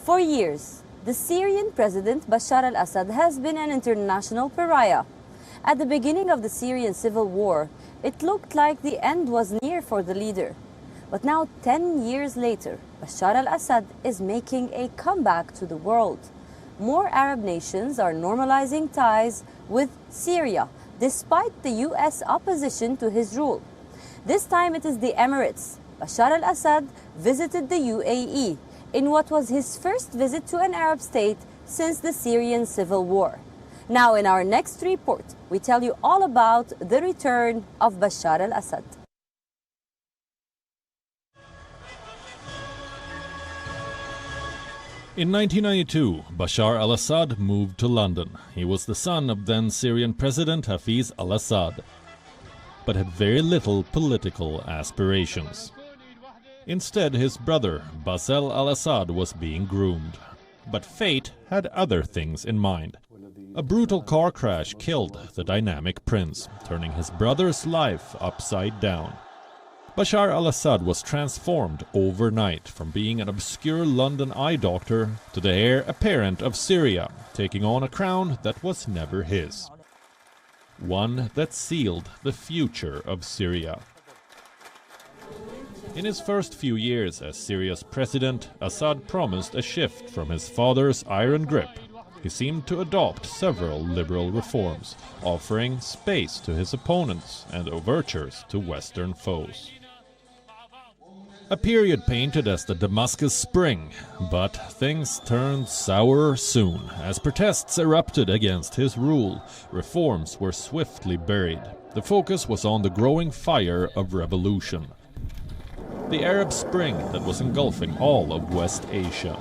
For years, the Syrian President Bashar al-Assad has been an international pariah. At the beginning of the Syrian civil war, it looked like the end was near for the leader. But now, 10 years later, Bashar al-Assad is making a comeback to the world. More Arab nations are normalizing ties with Syria, despite the US opposition to his rule. This time it is the Emirates. Bashar al-Assad visited the UAE in what was his first visit to an Arab state since the Syrian civil war. Now in our next report, we tell you all about the return of Bashar al-Assad. In 1992, Bashar al-Assad moved to London. He was the son of then Syrian President al-Assad, but had very little political aspirations. Instead, his brother, Bashar al-Assad, was being groomed. But fate had other things in mind. A brutal car crash killed the dynamic prince, turning his brother's life upside down. Bashar al-Assad was transformed overnight from being an obscure London eye doctor to the heir apparent of Syria, taking on a crown that was never his. One that sealed the future of Syria. In his first few years as Syria's president, Assad promised a shift from his father's iron grip. He seemed to adopt several liberal reforms, offering space to his opponents and overtures to Western foes. A period painted as the Damascus Spring, but things turned sour soon. As protests erupted against his rule, reforms were swiftly buried. The focus was on the growing fire of revolution. The Arab Spring that was engulfing all of West Asia.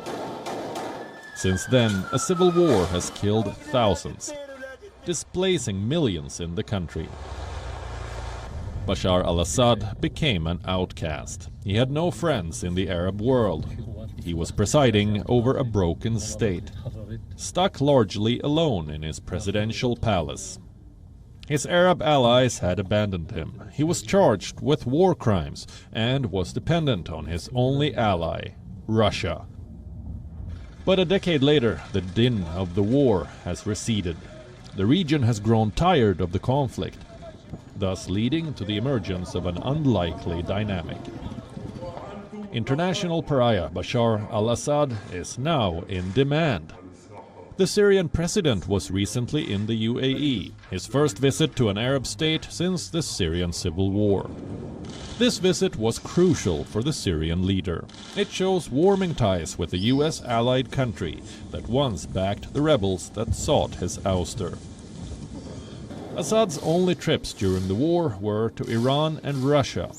Since then, a civil war has killed thousands, displacing millions in the country. Bashar al-Assad became an outcast. He had no friends in the Arab world. He was presiding over a broken state, stuck largely alone in his presidential palace. His Arab allies had abandoned him. He was charged with war crimes and was dependent on his only ally, Russia. But a decade later, the din of the war has receded. The region has grown tired of the conflict, thus leading to the emergence of an unlikely dynamic. International pariah Bashar al-Assad is now in demand. The Syrian president was recently in the UAE, his first visit to an Arab state since the Syrian civil war. This visit was crucial for the Syrian leader. It shows warming ties with the US-allied country that once backed the rebels that sought his ouster. Assad's only trips during the war were to Iran and Russia.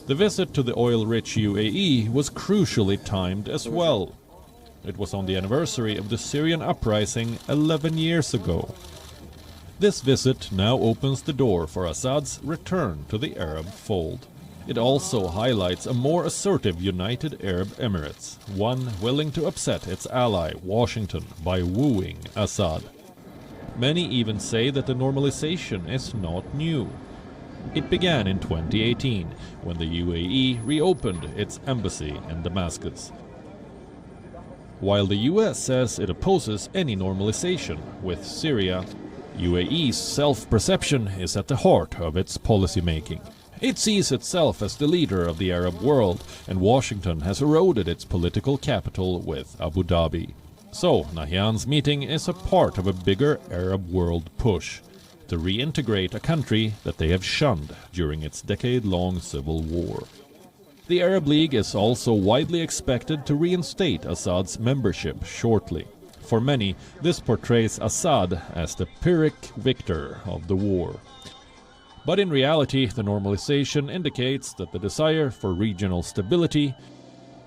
The visit to the oil-rich UAE was crucially timed as well. It was on the anniversary of the Syrian uprising 11 years ago. This visit now opens the door for Assad's return to the Arab fold. It also highlights a more assertive United Arab Emirates, one willing to upset its ally, Washington, by wooing Assad. Many even say that the normalization is not new. It began in 2018, when the UAE reopened its embassy in Damascus. While the US says it opposes any normalization with Syria, UAE's self-perception is at the heart of its policymaking. It sees itself as the leader of the Arab world, and Washington has eroded its political capital with Abu Dhabi. So, Nahyan's meeting is a part of a bigger Arab world push to reintegrate a country that they have shunned during its decade-long civil war. The Arab League is also widely expected to reinstate Assad's membership shortly. For many, this portrays Assad as the Pyrrhic victor of the war. But in reality, the normalization indicates that the desire for regional stability,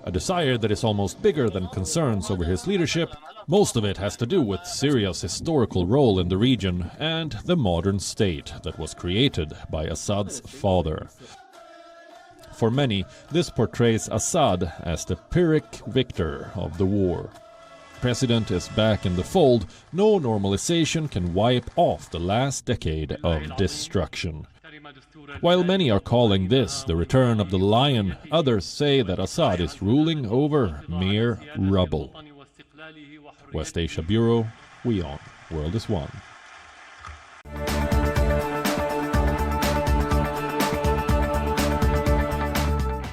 a desire that is almost bigger than concerns over his leadership, most of it has to do with Syria's historical role in the region and the modern state that was created by Assad's father. For many, this portrays Assad as the Pyrrhic victor of the war. The president is back in the fold. No normalization can wipe off the last decade of destruction. While many are calling this the return of the lion, others say that Assad is ruling over mere rubble. West Asia Bureau, WION World is One.